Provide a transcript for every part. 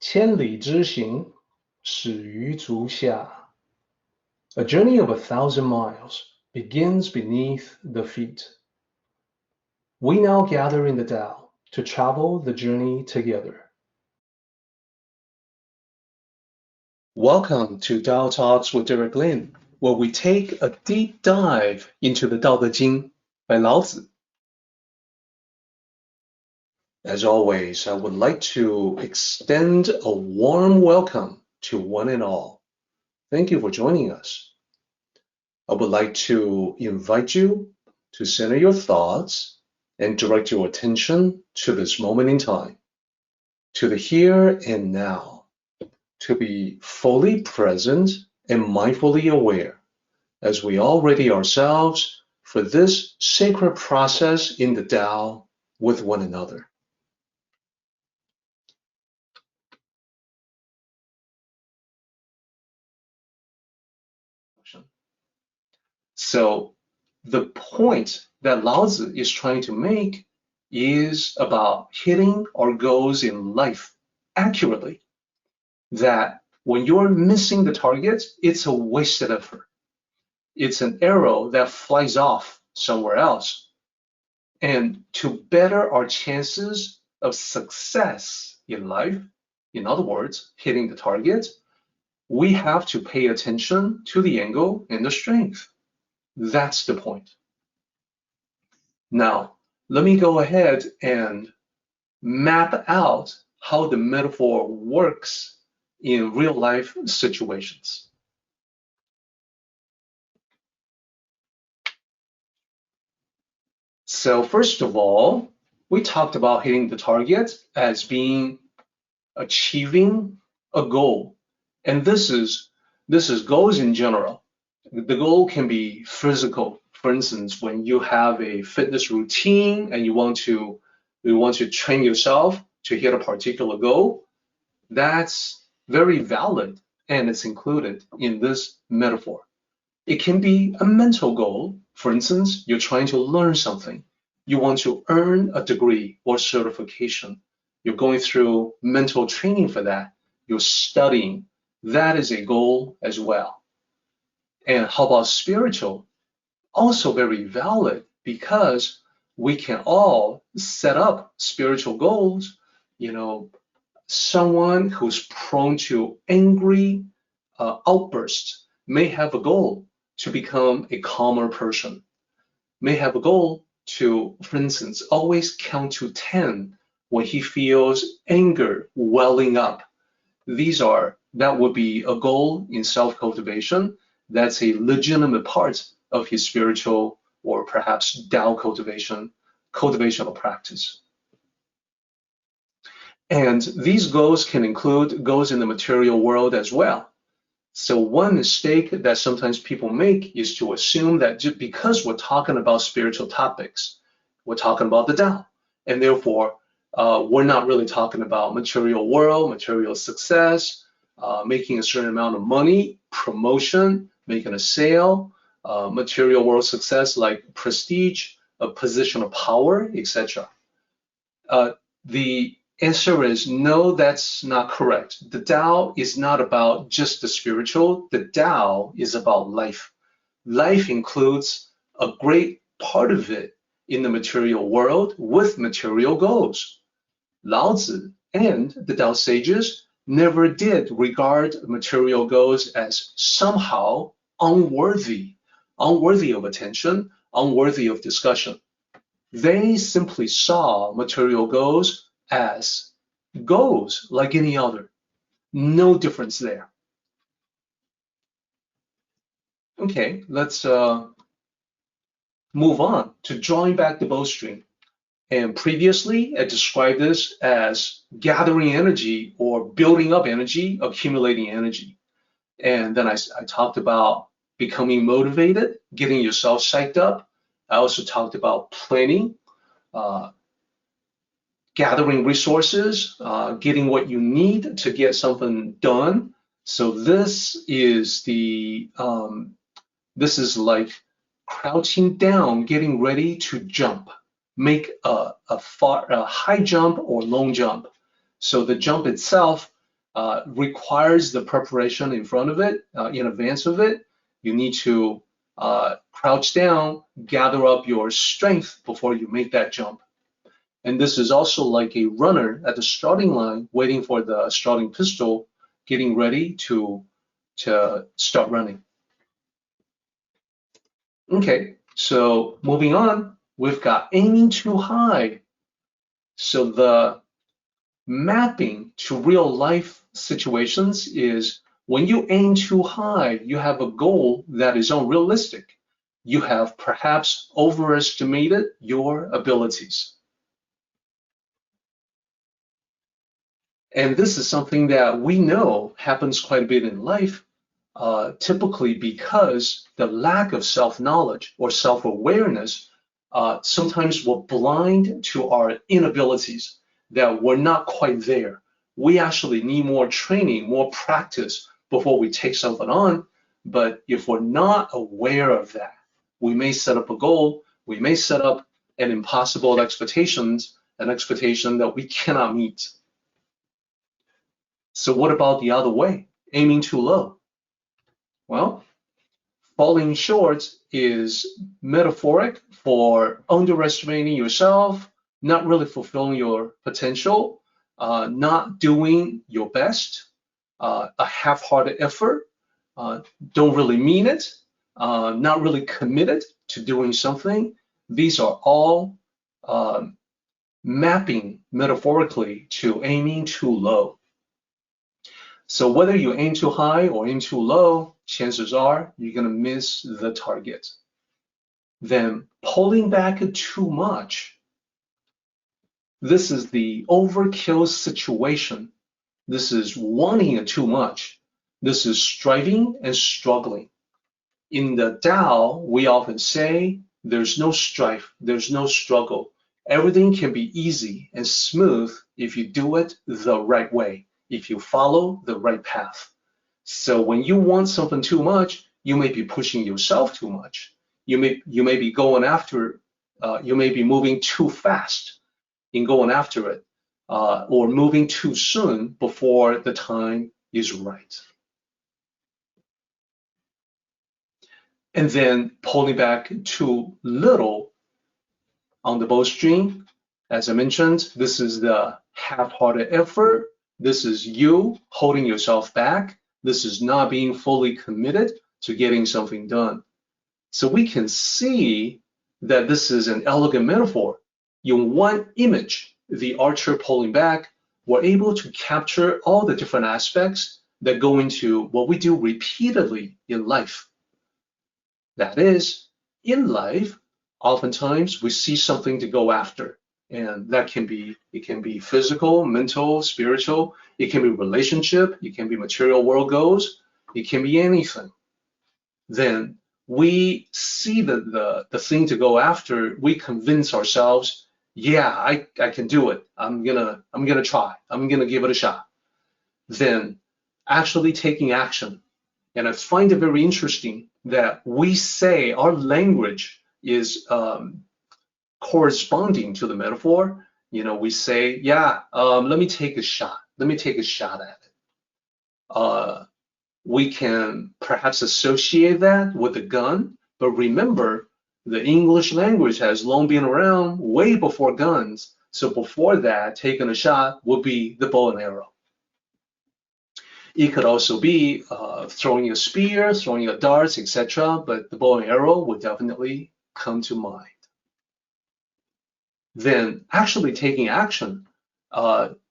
千里之行，始于足下. A journey of 1,000 miles begins beneath the feet. We now gather in the Tao to travel the journey together. Welcome to Tao Talks with Derek Lin, where we take a deep dive into the Daodejing by Lao Tzu. As always, I would like to extend a warm welcome to one and all. Thank you for joining us. I would like to invite you to center your thoughts and direct your attention to this moment in time, to the here and now, to be fully present and mindfully aware as we all ready ourselves for this sacred process in the Tao with one another. So the point that Lao Tzu is trying to make is about hitting our goals in life accurately. That when you're missing the target, it's a wasted effort. It's an arrow that flies off somewhere else. And to better our chances of success in life, in other words, hitting the target, we have to pay attention to the angle and the strength. That's the point. Now, let me go ahead and map out how the metaphor works in real life situations. So first of all, we talked about hitting the target as being achieving a goal. And this is goals in general. The goal can be physical. For instance, when you have a fitness routine and you want to train yourself to hit a particular goal, that's very valid and it's included in this metaphor. It can be a mental goal. For instance, you're trying to learn something. You want to earn a degree or certification. You're going through mental training for that. You're studying. That is a goal as well. And how about spiritual? Also very valid because we can all set up spiritual goals. You know, someone who's prone to angry outbursts may have a goal to become a calmer person, may have a goal to, for instance, always count to 10 when he feels anger welling up. That would be a goal in self-cultivation. That's a legitimate part of his spiritual or perhaps Tao cultivational practice. And these goals can include goals in the material world as well. So one mistake that sometimes people make is to assume that just because we're talking about spiritual topics, we're talking about the Tao, and therefore we're not really talking about material world, material success, making a certain amount of money, promotion, making a sale, material world success like prestige, a position of power, etc. The answer is no, that's not correct. The Tao is not about just the spiritual. The Tao is about life. Life includes a great part of it in the material world with material goals. Lao Tzu and the Tao sages never did regard material goals as somehow unworthy of attention, unworthy of discussion. They simply saw material goals as goals like any other. No difference there. Okay, let's move on to drawing back the bowstring. And previously, I described this as gathering energy or building up energy, accumulating energy. And then I talked about becoming motivated, getting yourself psyched up. I also talked about planning, gathering resources, getting what you need to get something done. So this is like crouching down, getting ready to jump, make a high jump or long jump. So the jump itself requires the preparation in front of it, in advance of it. You need to crouch down, gather up your strength before you make that jump. And this is also like a runner at the starting line, waiting for the starting pistol, getting ready to start running. Okay, so moving on, we've got aiming too high. So the mapping to real life situations is when you aim too high, you have a goal that is unrealistic. You have perhaps overestimated your abilities. And this is something that we know happens quite a bit in life, typically because the lack of self-knowledge or self-awareness, sometimes we're blind to our inabilities, that we're not quite there. We actually need more training, more practice before we take something on. But if we're not aware of that, we may set up a goal, we may set up an impossible expectations, an expectation that we cannot meet. So what about the other way, aiming too low? Well, falling short is metaphoric for underestimating yourself, not really fulfilling your potential, not doing your best, a half-hearted effort, don't really mean it, not really committed to doing something. These are all mapping metaphorically to aiming too low. So whether you aim too high or aim too low, chances are you're going to miss the target. Then pulling back too much. This is the overkill situation. This is wanting it too much. This is striving and struggling. In the Tao, we often say there's no strife, there's no struggle. Everything can be easy and smooth if you do it the right way, if you follow the right path. So when you want something too much, you may be pushing yourself too much. You may be going after, you may be moving too fast in going after it, or moving too soon before the time is right. And then pulling back too little on the bowstring. As I mentioned, this is the half-hearted effort. This is you holding yourself back. This is not being fully committed to getting something done. So we can see that this is an elegant metaphor. In one image, the archer pulling back, we're able to capture all the different aspects that go into what we do repeatedly in life. That is, in life, oftentimes we see something to go after. And that can be, it can be physical, mental, spiritual, it can be relationship, it can be material world goals, it can be anything. Then we see the thing to go after, we convince ourselves, yeah, I can do it. I'm gonna try. I'm gonna give it a shot. Then actually taking action. And I find it very interesting that we say our language is corresponding to the metaphor. You know, we say, yeah, let me take a shot. Let me take a shot at it. We can perhaps associate that with a gun, but remember, the English language has long been around way before guns. So before that, taking a shot would be the bow and arrow. It could also be throwing a spear, throwing a darts, etc. But the bow and arrow would definitely come to mind. Then actually taking action.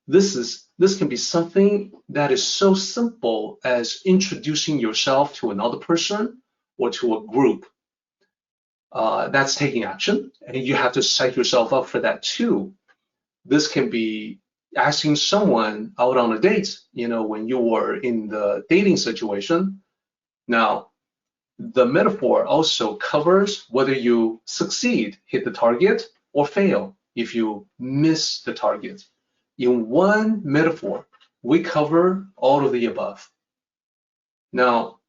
This can be something that is so simple as introducing yourself to another person or to a group. That's taking action, and you have to psych yourself up for that too. This can be asking someone out on a date, you know, when you were in the dating situation. Now, the metaphor also covers whether you succeed, hit the target, or fail if you miss the target. In one metaphor, we cover all of the above. Now,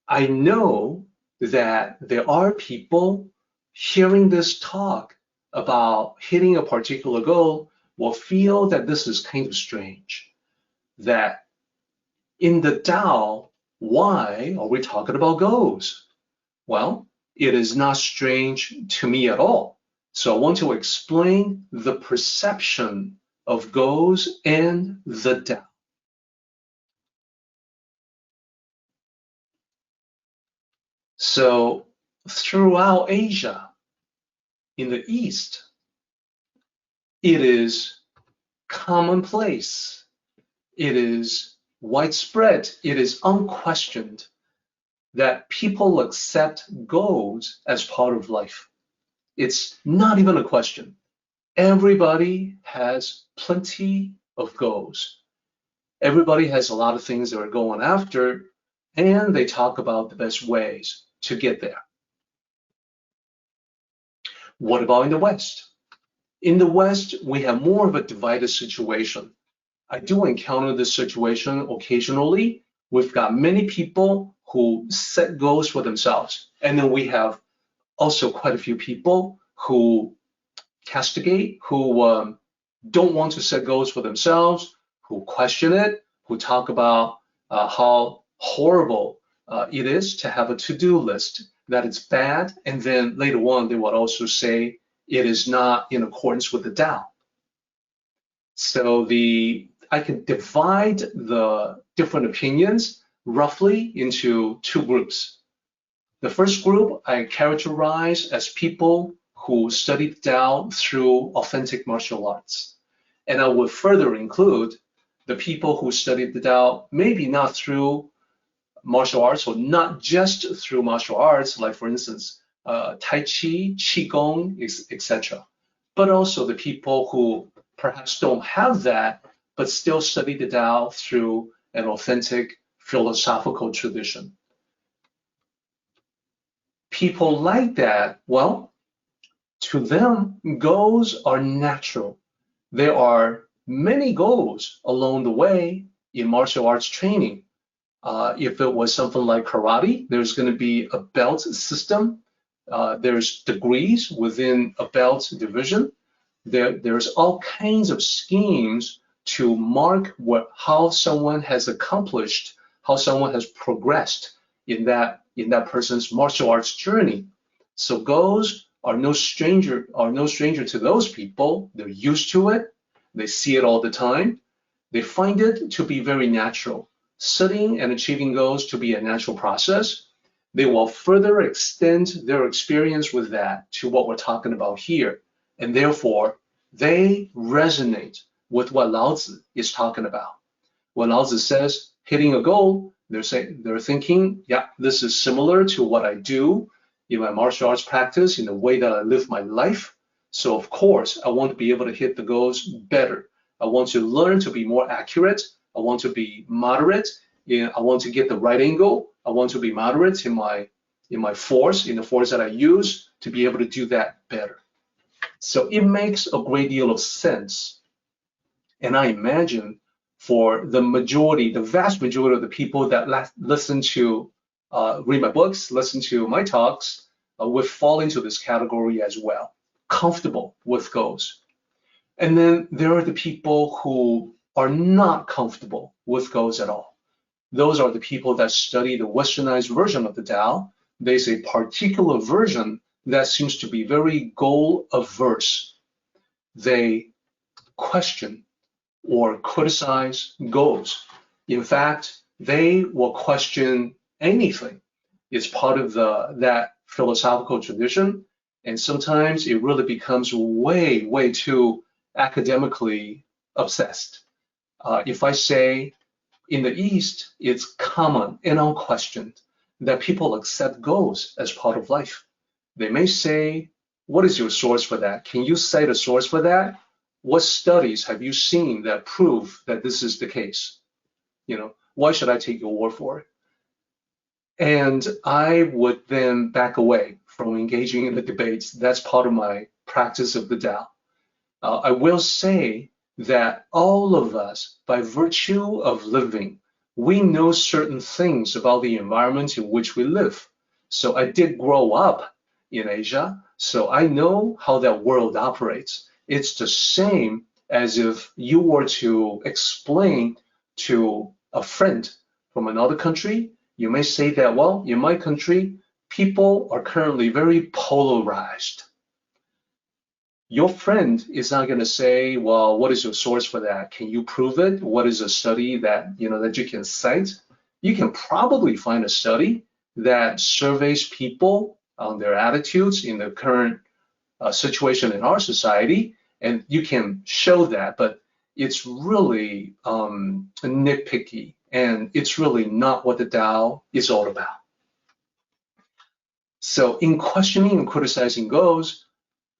I know that there are people hearing this talk about hitting a particular goal will feel that this is kind of strange, that In the Tao, why are we talking about goals? Well, it is not strange to me at all. So I want to explain the perception of goals and the Tao. So throughout Asia, in the East, it is commonplace. It is widespread. It is unquestioned that people accept goals as part of life. It's not even a question. Everybody has plenty of goals. Everybody has a lot of things they're going after, and they talk about the best ways to get there. What about in the West? In the West, we have more of a divided situation. I do encounter this situation occasionally. We've got many people who set goals for themselves, and then we have also quite a few people who castigate, who don't want to set goals for themselves, who question it, who talk about how horrible it is to have a to-do list, that it's bad, and then later on they will also say it is not in accordance with the Tao. So I can divide the different opinions roughly into two groups. The first group I characterize as people who studied Tao through authentic martial arts. And I would further include the people who studied the Tao maybe not through martial arts or not just through martial arts, like for instance, Tai Chi, Qigong, etc. But also the people who perhaps don't have that, but still study the Tao through an authentic philosophical tradition. People like that, well, to them, goals are natural. There are many goals along the way in martial arts training. If it was something like karate, there's going to be a belt system. There's degrees within a belt division. There's all kinds of schemes to mark how someone has accomplished, how someone has progressed in that person's martial arts journey. So goals are no stranger to those people. They're used to it. They see it all the time. They find it to be very natural. Setting and achieving goals to be a natural process. They will further extend their experience with that to what we're talking about here. And therefore, they resonate with what Lao Tzu is talking about. When Lao Tzu says hitting a goal, they're thinking, yeah, this is similar to what I do in my martial arts practice, in the way that I live my life. So of course, I want to be able to hit the goals better. I want to learn to be more accurate. I want to be moderate. I want to get the right angle. I want to be moderate in my force, in the force that I use to be able to do that better. So it makes a great deal of sense. And I imagine for the vast majority of the people that listen to, read my books, listen to my talks, would fall into this category as well, comfortable with goals. And then there are the people who are not comfortable with goals at all. Those are the people that study the westernized version of the Tao. There's a particular version that seems to be very goal averse. They question or criticize goals. In fact, they will question anything. It's part of that philosophical tradition, and sometimes it really becomes way, way too academically obsessed. If I say in the East, it's common and unquestioned that people accept goals as part of life. They may say, what is your source for that? Can you cite a source for that? What studies have you seen that prove that this is the case? Why should I take your word for it? And I would then back away from engaging in the debates. That's part of my practice of the Tao. I will say that all of us, by virtue of living, we know certain things about the environment in which we live. So I did grow up in Asia, so I know how that world operates. It's the same as if you were to explain to a friend from another country, you may say that, well, in my country, people are currently very polarized. Your friend is not going to say, well, what is your source for that? Can you prove it? What is a study that you can cite? You can probably find a study that surveys people on their attitudes in the current situation in our society, and you can show that, but it's really nitpicky, and it's really not what the Tao is all about. So in questioning and criticizing goals,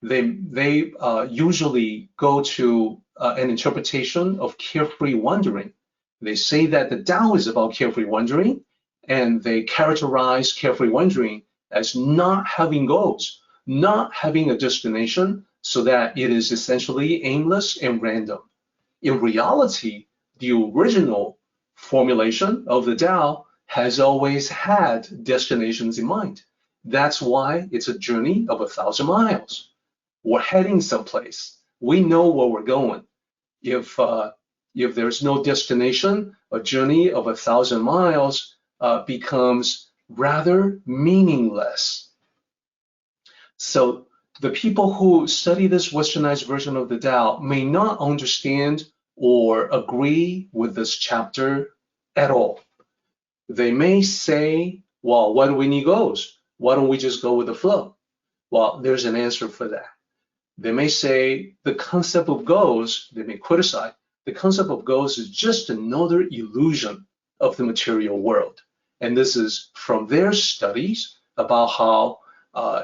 they usually go to an interpretation of carefree wandering. They say that the Tao is about carefree wandering, and they characterize carefree wandering as not having goals, not having a destination, so that it is essentially aimless and random. In reality, the original formulation of the Tao has always had destinations in mind. That's why it's a journey of 1,000 miles. We're heading someplace. We know where we're going. If there's no destination, a journey of 1,000 miles becomes rather meaningless. So the people who study this westernized version of the Tao may not understand or agree with this chapter at all. They may say, well, why do we need goals? Why don't we just go with the flow? Well, there's an answer for that. They may say the concept of goals, they may criticize, the concept of goals is just another illusion of the material world. And this is from their studies about how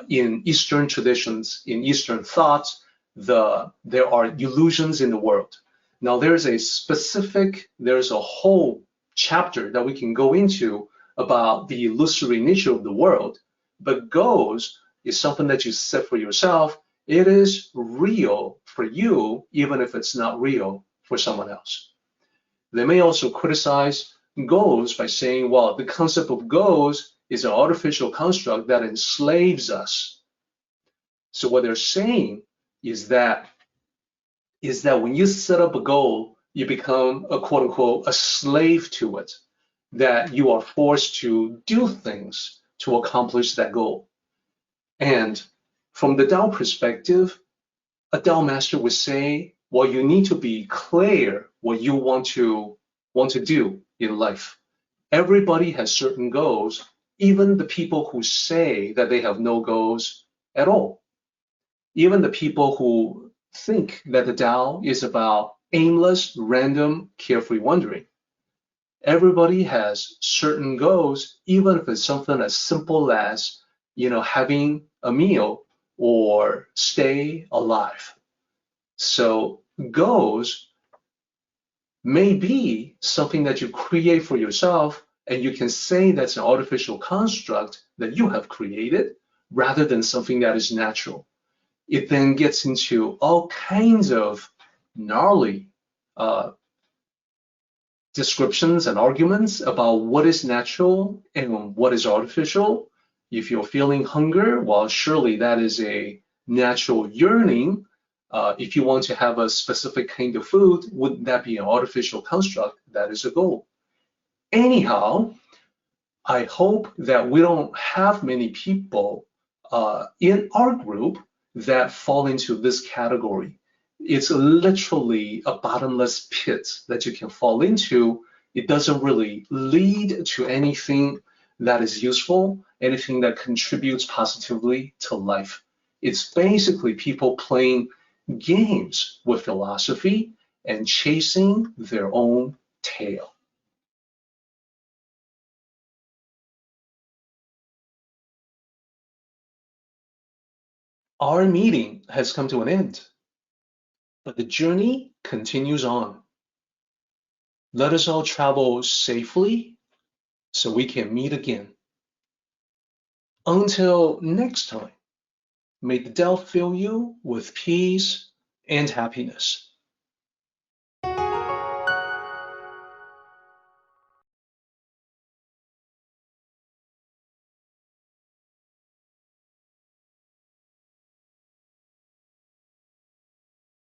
in Eastern traditions, in Eastern thoughts, there are illusions in the world. Now there's a whole chapter that we can go into about the illusory nature of the world, but goals is something that you set for yourself. It is real for you, even if it's not real for someone else. They may also criticize goals by saying, well, the concept of goals is an artificial construct that enslaves us. So what they're saying is that when you set up a goal, you become a quote unquote a slave to it, that you are forced to do things to accomplish that goal. And from the Tao perspective, a Tao master would say, well, you need to be clear what you want to do in life. Everybody has certain goals, even the people who say that they have no goals at all. Even the people who think that the Tao is about aimless, random, carefree wandering. Everybody has certain goals, even if it's something as simple as, having a meal or stay alive. So goals may be something that you create for yourself, and you can say that's an artificial construct that you have created rather than something that is natural. It then gets into all kinds of gnarly descriptions and arguments about what is natural and what is artificial. If you're feeling hunger, well, surely that is a natural yearning. If you want to have a specific kind of food, wouldn't that be an artificial construct? That is a goal. Anyhow, I hope that we don't have many people in our group that fall into this category. It's literally a bottomless pit that you can fall into. It doesn't really lead to anything that is useful, anything that contributes positively to life. It's basically people playing games with philosophy and chasing their own tail. Our meeting has come to an end, but the journey continues on. Let us all travel safely so we can meet again. Until next time, may the Tao fill you with peace and happiness.